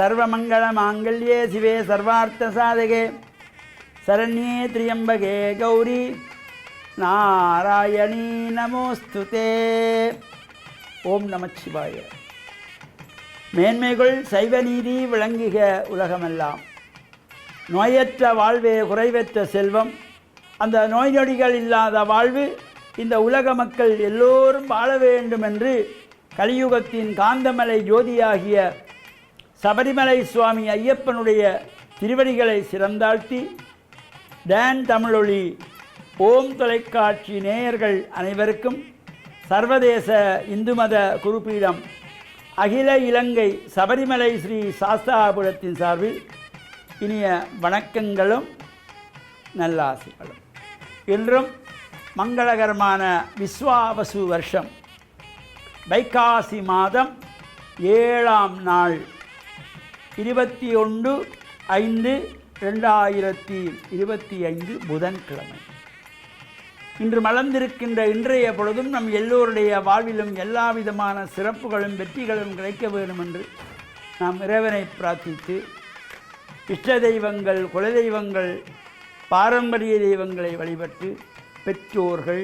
சர்வமங்கள மாங்கல்யே சிவே சர்வார்த்த சாதகே சரண்யே திரியம்பகே கௌரி நாராயணீ நமோஸ்துதே. ஓம் நமச்சிவாய. மேன்மைகள் சைவ நீதி விளங்குக உலகமெல்லாம். நோயற்ற வாழ்வே குறைவற்ற செல்வம். அந்த நோய் நொடிகள் இல்லாத வாழ்வு இந்த உலக மக்கள் எல்லோரும் வாழ வேண்டும் என்று கலியுகத்தின் காந்தமலை ஜோதியாகிய சபரிமலை சுவாமி ஐயப்பனுடைய திருவடிகளை சிறந்தாழ்த்தி டான் தமிழொலி ஓம் தொலைக்காட்சி நேயர்கள் அனைவருக்கும் சர்வதேச இந்து மத குருபீடம் அகில இலங்கை சபரிமலை ஸ்ரீ சாஸ்தாபுரத்தின் சார்பில் இனிய வணக்கங்களும் நல்லாசிகளும். இன்றும் மங்களகரமான விஸ்வாவசு வருஷம் வைகாசி மாதம் 7ஆம் நாள் 21/5/2025 புதன்கிழமை. இன்று மலர்ந்திருக்கின்ற இன்றைய பொழுதும் நம் எல்லோருடைய வாழ்விலும் எல்லா விதமான சிறப்புகளும் வெற்றிகளும் கிடைக்க வேண்டும் என்று நாம் இறைவனை பிரார்த்தித்து இஷ்ட தெய்வங்கள், குலதெய்வங்கள், பாரம்பரிய தெய்வங்களை வழிபட்டு பெற்றோர்கள்,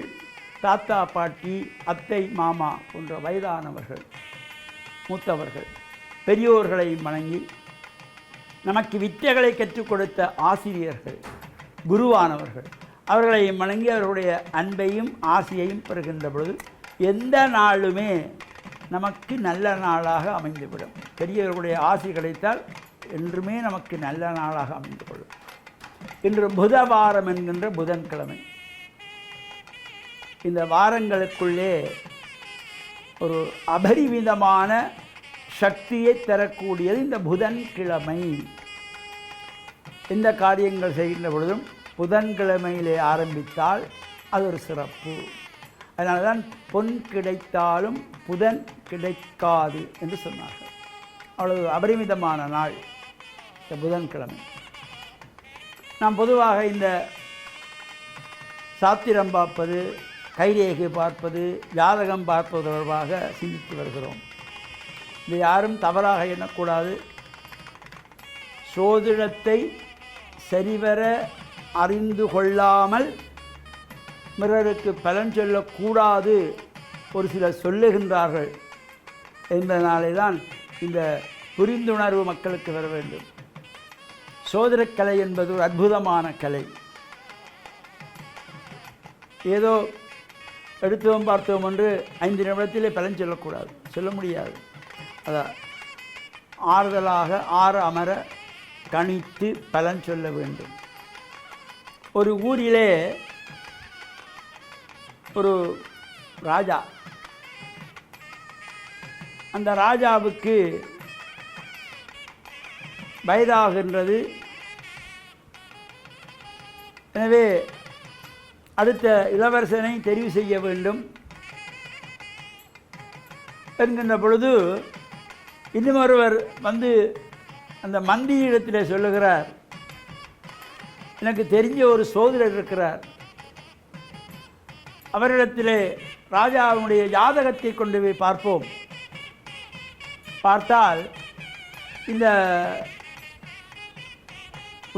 தாத்தா பாட்டி, அத்தை மாமா போன்ற வயதானவர்கள், மூத்தவர்கள், பெரியோர்களை வணங்கி நமக்கு வித்தைகளை கற்றுக் கொடுத்த ஆசிரியர்கள், குருவானவர்கள் அவர்களை வணங்கி அவர்களுடைய அன்பையும் ஆசியையும் பெறுகின்ற பொழுது எந்த நாளுமே நமக்கு நல்ல நாளாக அமைந்துவிடும். பெரியவர்களுடைய ஆசி கிடைத்தால் என்றுமே நமக்கு நல்ல நாளாக அமைந்து கொள்ளும். இன்று புதவாரம் என்கின்ற புதன்கிழமை. இந்த வாரங்களுக்குள்ளே ஒரு அபரிமிதமான சக்தியை தரக்கூடியது இந்த புதன்கிழமை. எந்த காரியங்கள் செய்கின்ற பொழுதும் புதன்கிழமையிலே ஆரம்பித்தால் அது ஒரு சிறப்பு. அதனால தான் பொன் கிடைத்தாலும் புதன் கிடைக்காது என்று சொன்னார்கள். அவ்வளவு அபரிமிதமான நாள் இந்த புதன்கிழமை. நாம் பொதுவாக இந்த சாத்திரம் பார்ப்பது, கைரேகை பார்ப்பது, ஜாதகம் பார்ப்பது தொடர்பாக சிந்தித்து வருகிறோம். இது யாரும் தவறாக எண்ணக்கூடாது. சோதிடத்தை சரிவர அறிந்து கொள்ளாமல் பிறருக்கு பலன் சொல்லக்கூடாது ஒரு சிலர் சொல்லுகின்றார்கள் என்பதனாலே தான் இந்த புரிந்துணர்வு மக்களுக்கு வர வேண்டும். சோதிடக்கலை என்பது ஒரு அற்புதமான கலை. ஏதோ எடுத்தோம் பார்த்தோம் என்று 5 நிமிடத்திலே பலன் சொல்லக்கூடாது, சொல்ல முடியாது. அதான் ஆறுதலாக ஆற அமர கணித்து பலன் சொல்ல வேண்டும். ஒரு ஊரிலே ஒரு ராஜா, அந்த ராஜாவுக்கு வயதாகின்றது. எனவே அடுத்த இளவரசனை தெரிவு செய்ய வேண்டும் என்கின்ற பொழுது இன்னும் ஒருவர் வந்து அந்த மந்திரியிடத்தில் சொல்லுகிறார், எனக்கு தெரிஞ்ச ஒரு சோதிடர் இருக்கிறார், அவரிடத்திலே ராஜாவுடைய ஜாதகத்தை கொண்டு போய் பார்ப்போம். பார்த்தால் இந்த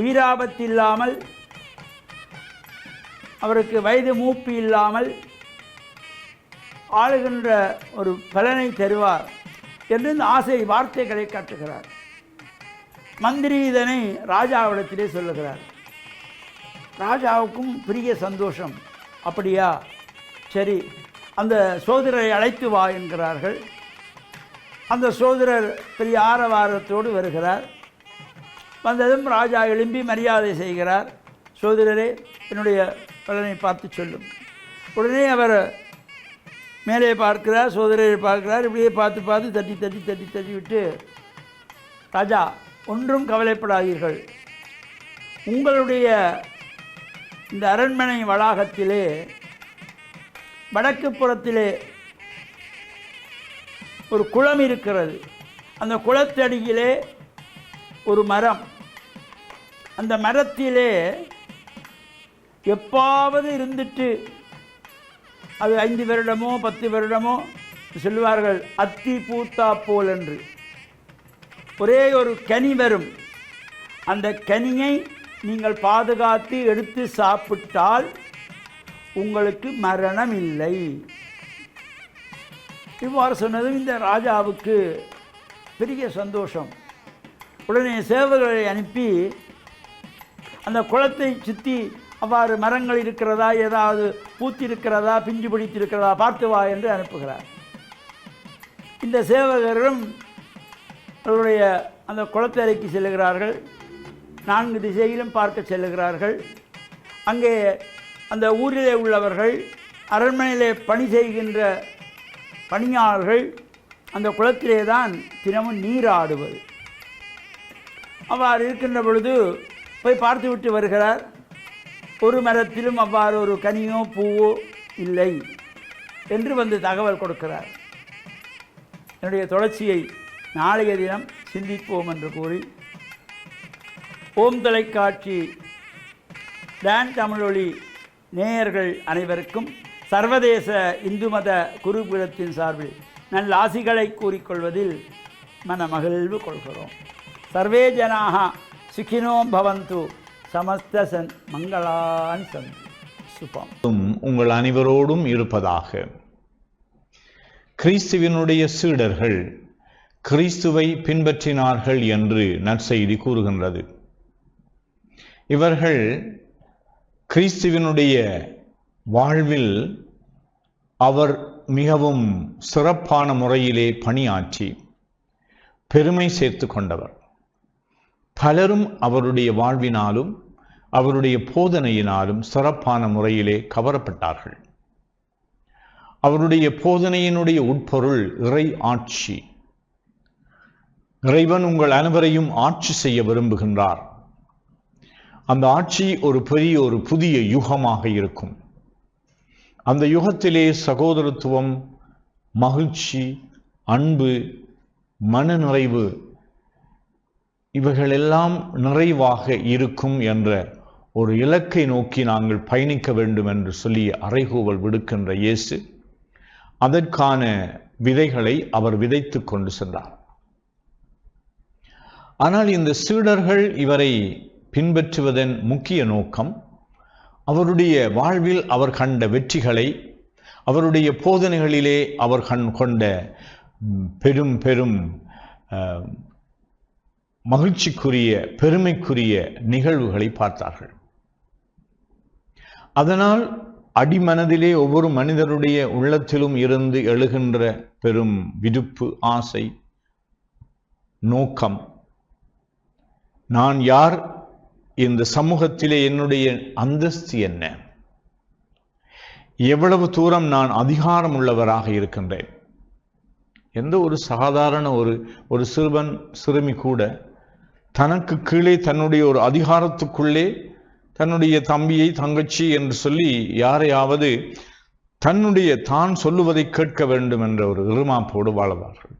உயிராபத்து இல்லாமல், அவருக்கு வயது மூப்பு இல்லாமல் ஆளுகின்ற ஒரு பலனை தருவார் என்று இந்த ஆசை வார்த்தைகளை காட்டுகிறார். மந்திரி இதனை ராஜாவிடத்திலே சொல்லுகிறார். ராஜாவுக்கும் பெரிய சந்தோஷம். அப்படியா, சரி, அந்த சோதரரை அழைத்து வா என்கிறார்கள். அந்த சோதரர் பெரிய ஆரவாரத்தோடு வருகிறார். வந்ததும் ராஜா எழும்பி மரியாதை செய்கிறார். சோதரரே, என்னுடைய பலனை பார்த்து சொல்லும். உடனே அவர் மேலே பார்க்கிறார், சோதரரை பார்க்கிறார். இப்படியே பார்த்து பார்த்து தட்டி தட்டி தட்டி தட்டி விட்டு, ராஜா, ஒன்றும் கவலைப்படாதீர்கள், உங்களுடைய இந்த அரண்மனை வளாகத்திலே வடக்கு புறத்திலே ஒரு குளம் இருக்கிறது. அந்த குளத்தடியிலே ஒரு மரம். அந்த மரத்திலே எப்பாவது இருந்துட்டு அது 5 வருடமோ 10 வருடமோ சொல்லுவார்கள், அத்தி பூத்தா போல் என்று. ஒரே ஒரு கனி வரும். அந்த கனியை நீங்கள் பாதுகாத்து எடுத்து சாப்பிட்டால் உங்களுக்கு மரணம் இல்லை. இவ்வாறு சொன்னதும் இந்த ராஜாவுக்கு பெரிய சந்தோஷம். உடனே சேவகர்களை அனுப்பி அந்த குளத்தை சுற்றி அவ்வாறு மரங்கள் இருக்கிறதா, ஏதாவது பூத்திருக்கிறதா, பிஞ்சு பிடித்திருக்கிறதா பார்த்து வா என்று அனுப்புகிறார். இந்த சேவகரும் அவருடைய அந்த குளத்தரைக்கு செல்லுகிறார்கள். 4 திசையிலும் பார்க்க செல்லுகிறார்கள். அங்கே அந்த ஊரிலே உள்ளவர்கள், அரண்மனையிலே பணி செய்கின்ற பணியாளர்கள் அந்த குளத்திலே தான் தினமும் நீராடுவது. அவ்வாறு இருக்கின்ற பொழுது போய் பார்த்து விட்டு வருகிறார். ஒரு மரத்திலும் அவ்வாறு ஒரு கனியோ பூவோ இல்லை என்று வந்து தகவல் கொடுக்கிறார். என்னுடைய தொடர்ச்சியை நாளைய தினம் சிந்திப்போம் என்று கூறி, ஓம் தொலைக்காட்சி டான் தமிழொலி நேயர்கள் அனைவருக்கும் சர்வதேச இந்து மத குருபீடத்தின் சார்பில் நல்ல ஆசிகளை கூறிக்கொள்வதில் மனமகிழ்வு கொள்கிறோம். சர்வே ஜனாக சுகினோ பவந்து, சமஸ்த மங்களான் சந்து. சுபம். உங்கள் அனைவரோடும் இருப்பதாக. கிறிஸ்துவினுடைய சீடர்கள் கிறிஸ்துவை பின்பற்றினார்கள் என்று நற்செய்தி கூறுகின்றது. இவர்கள் கிறிஸ்துவினுடைய வாழ்வில் அவர் மிகவும் சிறப்பான முறையிலே பணியாற்றி பெருமை சேர்த்து கொண்டவர். பலரும் அவருடைய வாழ்வினாலும் அவருடைய போதனையினாலும் சிறப்பான முறையிலே கவரப்பட்டார்கள். அவருடைய போதனையினுடைய உட்பொருள் இறை ஆட்சி. இறைவன் உங்கள் அனைவரையும் ஆட்சி செய்ய விரும்புகின்றார். அந்த ஆட்சி ஒரு புதிய யுகமாக இருக்கும். அந்த யுகத்திலே சகோதரத்துவம், மகிழ்ச்சி, அன்பு, மனநிறைவு இவைகளெல்லாம் நிறைவாக இருக்கும் என்ற ஒரு இலக்கை நோக்கி நாங்கள் பயணிக்க வேண்டும் என்று சொல்லி அறைகூவல் விடுக்கின்ற இயேசு அதற்கான விதைகளை அவர் விதைத்து கொண்டு சென்றார். ஆனால் இந்த சீடர்கள் இவரை பின்பற்றுவதன் முக்கிய நோக்கம் அவருடைய வாழ்வில் அவர் கண்ட வெற்றிகளை, அவருடைய போதனைகளிலே அவர் கொண்ட பெரும் மகிழ்ச்சிக்குரிய, பெருமைக்குரிய நிகழ்வுகளை பார்த்தார்கள். அதனால் அடிமனதிலே ஒவ்வொரு மனிதருடைய உள்ளத்திலும் இருந்து எழுகின்ற பெரும் விருப்பு, ஆசை, நோக்கம், நான் யார், இந்த சமூகத்திலே என்னுடைய அந்தஸ்து என்ன, எவ்வளவு தூரம் நான் அதிகாரம் உள்ளவராக இருக்கின்றேன். எந்த ஒரு சாதாரண ஒரு சிறுவன் சிறுமி கூட தனக்கு கீழே தன்னுடைய ஒரு அதிகாரத்துக்குள்ளே தன்னுடைய தம்பியை, தங்கச்சி என்று சொல்லி யாரையாவது தான் சொல்லுவதை கேட்க வேண்டும் என்ற ஒரு இருமாப்போடு வாழ்வார்கள்.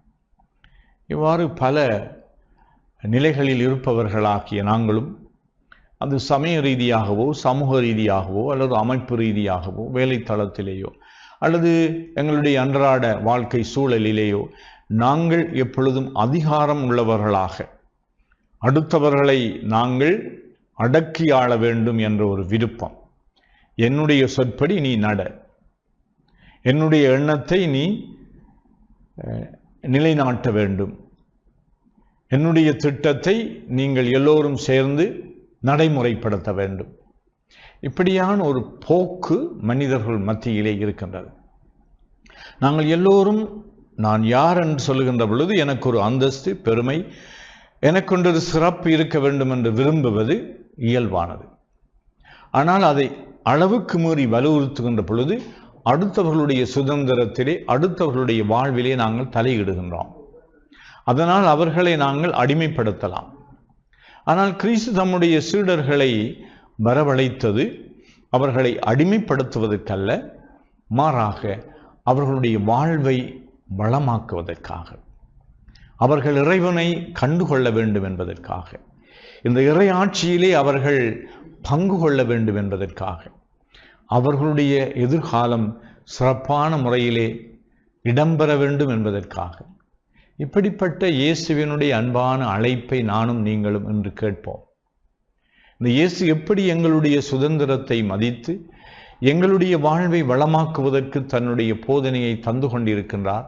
இவ்வாறு பல நிலைகளில் இருப்பவர்களாகிய நாங்களும் அது சமய ரீதியாகவோ, சமூக ரீதியாகவோ, அல்லது அமைப்பு ரீதியாகவோ, வேலைத்தளத்திலேயோ, அல்லது எங்களுடைய அன்றாட வாழ்க்கை சூழலிலேயோ நாங்கள் எப்பொழுதும் அதிகாரம் உள்ளவர்களாக அடுத்தவர்களை நாங்கள் அடக்கி ஆள வேண்டும் என்ற ஒரு விருப்பம். என்னுடைய சொற்படி நீ நட, என்னுடைய எண்ணத்தை நீ நிலைநாட்ட வேண்டும், என்னுடைய திட்டத்தை நீங்கள் எல்லோரும் சேர்ந்து நடைமுறைப்படுத்த வேண்டும். இப்படியான ஒரு போக்கு மனிதர்கள் மத்தியிலே இருக்கின்றது. நாங்கள் எல்லோரும் நான் யார் என்று சொல்லுகின்ற பொழுது எனக்கு ஒரு அந்தஸ்து, பெருமை, எனக்கொண்டொரு சிறப்பு இருக்க வேண்டும் என்று விரும்புவது இயல்பானது. ஆனால் அதை அளவுக்கு மீறி வலியுறுத்துகின்ற பொழுது அடுத்தவர்களுடைய சுதந்திரத்திலே, அடுத்தவர்களுடைய வாழ்விலே நாங்கள் தலையிடுகின்றோம். அதனால் அவர்களை நாங்கள் அடிமைப்படுத்தலாம். ஆனால் கிறிஸ்து தம்முடைய சீடர்களை வரவழைத்தது அவர்களை அடிமைப்படுத்துவதற்கல்ல, மாறாக அவர்களுடைய வாழ்வை வளமாக்குவதற்காக, அவர்கள் இறைவனை கண்டுகொள்ள வேண்டும் என்பதற்காக, இந்த இறை ஆட்சியிலே அவர்கள் பங்கு கொள்ள வேண்டும் என்பதற்காக, அவர்களுடைய எதிர்காலம் சிறப்பான முறையிலே இடம்பெற வேண்டும் என்பதற்காக, இப்படிப்பட்ட இயேசுவினுடைய அன்பான அழைப்பை நானும் நீங்களும் இன்று கேட்போம். இந்த இயேசு எப்படி எங்களுடைய சுதந்திரத்தை மதித்து எங்களுடைய வாழ்வை வளமாக்குவதற்கு தன்னுடைய போதனையை தந்து கொண்டிருக்கின்றார்,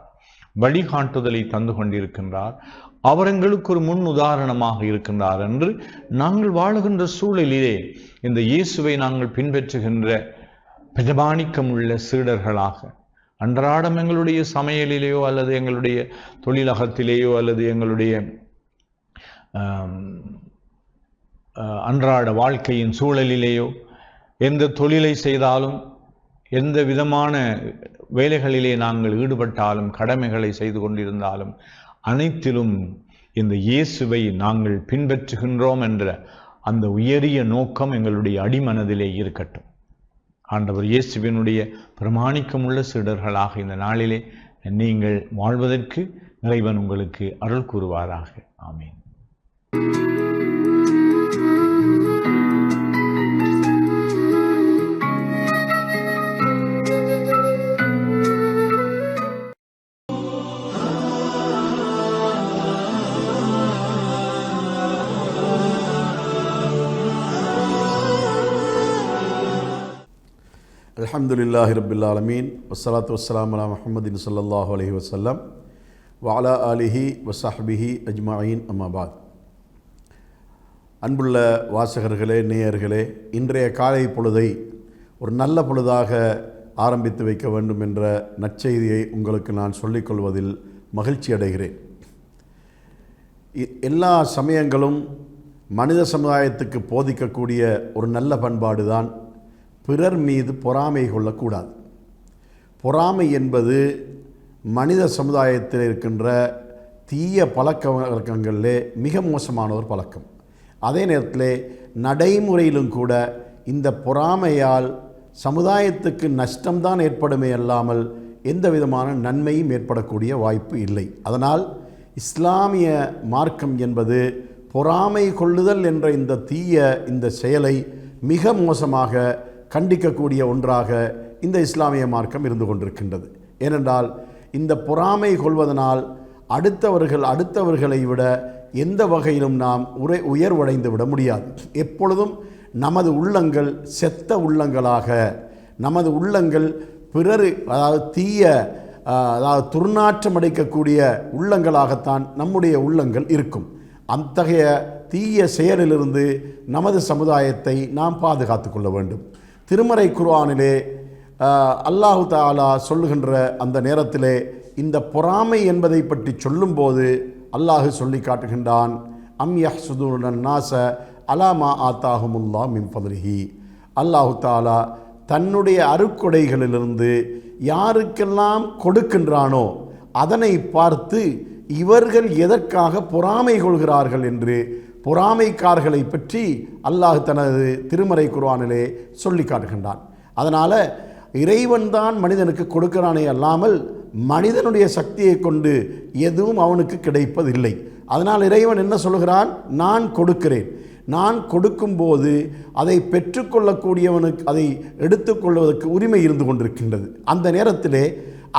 வழிகாட்டுதலை தந்து கொண்டிருக்கின்றார், அவர் எங்களுக்கு ஒரு முன் உதாரணமாக இருக்கின்றார் என்று நாங்கள் வாழுகின்ற சூழலிலே இந்த இயேசுவை நாங்கள் பின்பற்றுகின்ற பிரமாணிக்கமுள்ள சீடர்களாக அன்றாடம் எங்களுடைய சமையலிலேயோ அல்லது எங்களுடைய தொழிலகத்திலேயோ அல்லது எங்களுடைய அன்றாட வாழ்க்கையின் சூழலிலேயோ எந்த தொழிலை செய்தாலும் எந்த விதமான வேலைகளிலே நாங்கள் ஈடுபட்டாலும் கடமைகளை செய்து கொண்டிருந்தாலும் அனைத்திலும் இந்த இயேசுவை நாங்கள் பின்பற்றுகின்றோம் என்ற அந்த உயரிய நோக்கம் எங்களுடைய அடிமனதிலே இருக்கட்டும். ஆண்டவர் இயேசுவினுடைய பிரமாணிக்கமுள்ள சீடர்களாக இந்த நாளிலே நீங்கள் வாழ்வதற்கு இறைவன் உங்களுக்கு அருள் கூறுவாராக. ஆமீன். அல்ஹம்துலில்லாஹி ரப்பில் ஆலமீன் வஸ்ஸலாத்து வஸ்ஸலாமு அலா முஹம்மதின் ஸல்லல்லாஹு அலைஹி வஸல்லம் வ அலா ஆலிஹி வஸஹ்பிஹி அஜ்மஈன் அம்மா பாத். அன்புள்ள வாசகர்களே, நேயர்களே, இன்றைய காலை பொழுதை ஒரு நல்ல பொழுதாக ஆரம்பித்து வைக்க வேண்டும் என்ற நற்செய்தியை உங்களுக்கு நான் சொல்லிக்கொள்வதில் மகிழ்ச்சி அடைகிறேன். எல்லா சமயங்களும் மனித சமுதாயத்துக்கு போதிக்கக்கூடிய ஒரு நல்ல பண்பாடு தான் பிறர் மீது பொறாமை கொள்ளக்கூடாது. பொறாமை என்பது மனித சமுதாயத்தில் இருக்கின்ற தீய பழக்க வழக்கங்களிலே மிக மோசமான ஒரு பழக்கம். அதே நேரத்தில் நடைமுறையிலும் கூட இந்த பொறாமையால் சமுதாயத்துக்கு நஷ்டம்தான் ஏற்படுமே அல்லாமல் எந்த விதமான நன்மையும் ஏற்படக்கூடிய வாய்ப்பு இல்லை. அதனால் இஸ்லாமிய மார்க்கம் என்பது பொறாமை கொள்ளுதல் என்ற இந்த தீய இந்த செயலை மிக மோசமாக கண்டிக்கக்கூடிய ஒன்றாக இந்த இஸ்லாமிய மார்க்கம் இருந்து கொண்டிருக்கின்றது. ஏனென்றால் இந்த பொறாமை கொள்வதனால் அடுத்தவர்களை விட எந்த வகையிலும் நாம் உயர்வடைந்து விட முடியாது. எப்பொழுதும் நமது உள்ளங்கள் செத்த உள்ளங்களாக, நமது உள்ளங்கள் பிறர் துர்நாற்றம் அடைக்கக்கூடிய உள்ளங்களாகத்தான் நம்முடைய உள்ளங்கள் இருக்கும். அத்தகைய தீய செயலிலிருந்து நமது சமுதாயத்தை நாம் பாதுகாத்து கொள்ள வேண்டும். திருமறை குர்ஆனிலே அல்லாஹு தஆலா சொல்லுகின்ற அந்த நேரத்திலே இந்த பொறாமை என்பதை பற்றி சொல்லும்போது அல்லாஹ் சொல்லி காட்டுகின்றான், அம் யஹ்சுதுன நாஸ அலா மா ஆத்தாஹுமுல்லாஹ் மின் ஃபத்லிஹி. அல்லாஹு தஆலா தன்னுடைய அருட்கொடைகளிலிருந்து யாருக்கெல்லாம் கொடுக்கின்றானோ அதனை பார்த்து இவர்கள் எதற்காக பொறாமை கொள்கிறார்கள் என்று பொறாமைக்காரர்களை பற்றி அல்லாஹ் தனது திருமறை குர்ஆனிலே சொல்லி காட்டுகின்றான். அதனால் இறைவன்தான் மனிதனுக்கு கொடுக்கிறானே அல்லாமல் மனிதனுடைய சக்தியை கொண்டு எதுவும் அவனுக்கு கிடைப்பதில்லை. அதனால் இறைவன் என்ன சொல்கிறான்? நான் கொடுக்கிறேன். நான் கொடுக்கும்போது அதை பெற்றுக்கொள்ளக்கூடியவனுக்கு அதை எடுத்துக்கொள்வதற்கு உரிமை இருந்து கொண்டிருக்கின்றது. அந்த நேரத்திலே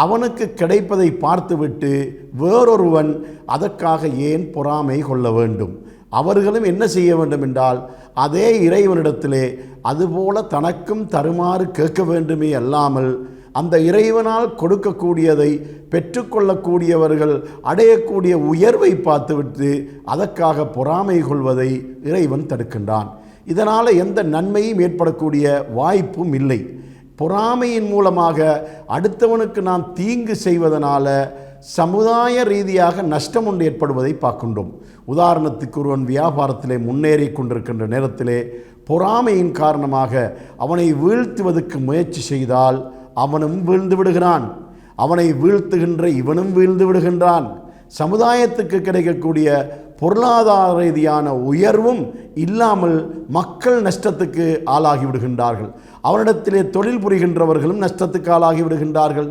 அவனுக்கு கிடைப்பதை பார்த்துவிட்டு வேறொருவன் அதற்காக ஏன் பொறாமை கொள்ள வேண்டும்? அவர்களும் என்ன செய்ய வேண்டும் என்றால் அதே இறைவனிடத்திலே அதுபோல தனக்கும் தருமாறு கேட்க வேண்டுமே அல்லாமல் அந்த இறைவனால் கொடுக்கக்கூடியதை பெற்றுக்கொள்ளக்கூடியவர்கள் அடையக்கூடிய உயர்வை பார்த்துவிட்டு அதற்காக பொறாமை கொள்வதை இறைவன் தடுக்கின்றான். இதனால் எந்த நன்மையும் ஏற்படக்கூடிய வாய்ப்பும் இல்லை. பொறாமையின் மூலமாக அடுத்தவனுக்கு நாம் தீங்கு செய்வதனால சமுதாய ரீதியாக நஷ்டம் ஒன்று ஏற்படுவதை பார்க்கின்றோம். உதாரணத்துக்கு ஒருவன் வியாபாரத்திலே முன்னேறி கொண்டிருக்கின்ற நேரத்திலே பொறாமையின் காரணமாக அவனை வீழ்த்துவதற்கு முயற்சி செய்தால் அவனும் வீழ்ந்து விடுகிறான், அவனை வீழ்த்துகின்ற இவனும் வீழ்ந்து விடுகின்றான். சமுதாயத்துக்கு கிடைக்கக்கூடிய பொருளாதார ரீதியான உயர்வும் இல்லாமல் மக்கள் நஷ்டத்துக்கு ஆளாகி விடுகின்றார்கள். அவனிடத்திலே தொழில் புரிகின்றவர்களும் நஷ்டத்துக்கு ஆளாகி விடுகின்றார்கள்.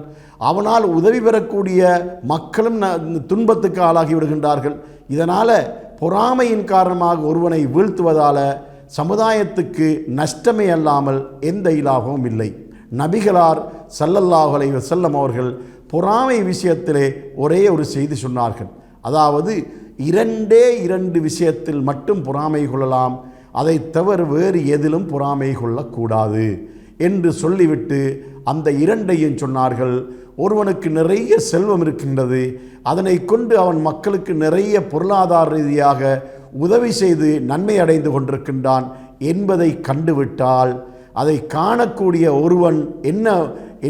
அவனால் உதவி பெறக்கூடிய மக்களும் துன்பத்துக்கு ஆளாகி விடுகின்றார்கள். இதனால் பொறாமையின் காரணமாக ஒருவனை வீழ்த்துவதால் சமுதாயத்துக்கு நஷ்டமே அல்லாமல் எந்த இலாபமும் இல்லை. நபிகளார் ஸல்லல்லாஹு அலைஹி வஸல்லம் அவர்கள் பொறாமை விஷயத்திலே ஒரே ஒரு செய்தி சொன்னார்கள். அதாவது 2 விஷயத்தில் மட்டும் பொறாமை கொள்ளலாம், அதை தவிர வேறு எதிலும் பொறாமை கொள்ளக்கூடாது என்று சொல்லிவிட்டு அந்த 2ஐயும் சொன்னார்கள். ஒருவனுக்கு நிறைய செல்வம் இருக்கின்றது, அதனை கொண்டு அவன் மக்களுக்கு நிறைய பொருளாதார ரீதியாக உதவி செய்து நன்மை அடைந்து கொண்டிருக்கின்றான் என்பதை கண்டுவிட்டால், அதை காணக்கூடிய ஒருவன்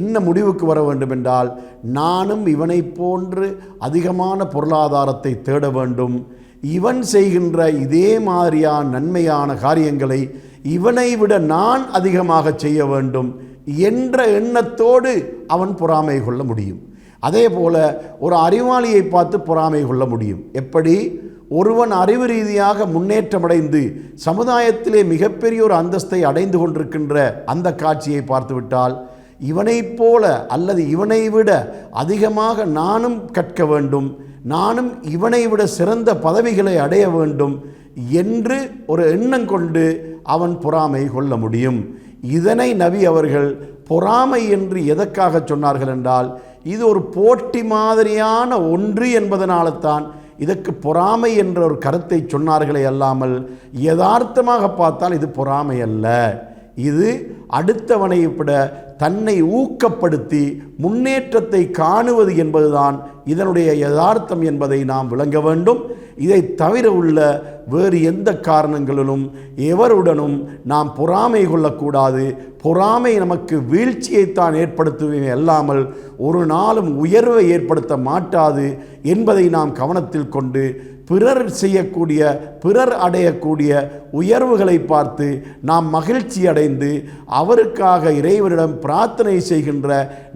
என்ன முடிவுக்கு வர வேண்டும் என்றால், நானும் இவனை போன்று அதிகமான பொருளாதாரத்தை தேட வேண்டும், இவன் செய்கின்ற இதே மாதிரியான நன்மையான காரியங்களை இவனை விட நான் அதிகமாக செய்ய வேண்டும் என்ற எண்ணத்தோடு அவன் பொறாமை கொள்ள முடியும். அதே போல ஒரு அறிவாளியை பார்த்து பொறாமை கொள்ள முடியும். எப்படி? ஒருவன் அறிவு ரீதியாக முன்னேற்றமடைந்து சமுதாயத்திலே மிகப்பெரிய ஒரு அந்தஸ்தை அடைந்து கொண்டிருக்கின்ற அந்த காட்சியை பார்த்துவிட்டால், இவனைப் போல அல்லது இவனை விட அதிகமாக நானும் கற்க வேண்டும், நானும் இவனை விட சிறந்த பதவிகளை அடைய வேண்டும் என்று ஒரு எண்ணம் கொண்டு அவன் பொறாமை கொள்ள முடியும். இதனை நபி அவர்கள் பொறாமை என்று எதற்காக சொன்னார்கள் என்றால், இது ஒரு போட்டி மாதிரியான ஒன்று என்பதனால்தான் இதற்கு பொறாமை என்ற ஒரு கருத்தை சொன்னார்களே அல்லாமல், யதார்த்தமாக பார்த்தால் இது பொறாமை அல்ல. இது அடுத்தவனை விட தன்னை ஊக்கப்படுத்தி முன்னேற்றத்தை காணுவது என்பதுதான் இதனுடைய யதார்த்தம் என்பதை நாம் விளங்க வேண்டும். இதை தவிர உள்ள வேறு எந்த காரணங்களிலும் எவருடனும் நாம் பொறாமை கொள்ளக்கூடாது. பொறாமை நமக்கு வீழ்ச்சியைத்தான் ஏற்படுத்துவே அல்லாமல் ஒரு நாளும் உயர்வை ஏற்படுத்த மாட்டாது என்பதை நாம் கவனத்தில் கொண்டு, பிறர் செய்யக்கூடிய பிறர் அடையக்கூடிய உயர்வுகளை பார்த்து நாம் மகிழ்ச்சி அடைந்து அவருக்காக இறைவனிடம் பிரார்த்தனை செய்கின்ற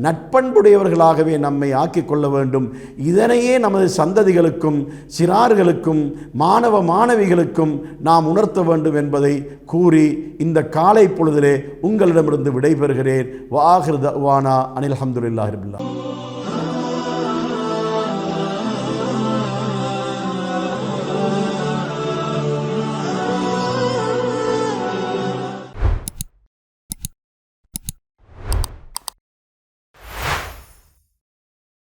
நட்பண்புடையவர்களாகவே நம்மை ஆக்கிக் கொள்ள வேண்டும். இதனையே நமது சந்ததிகளுக்கும் சிறார்களுக்கும் மாணவ மாணவிகளுக்கும் நாம் உணர்த்த வேண்டும் என்பதை கூறி இந்த காலை பொழுதிலே உங்களிடமிருந்து விடைபெறுகிறேன். வாஹிர் தஅவானா அனில் ஹம்துலில்லாஹி ரப்பில் ஆலமீன்.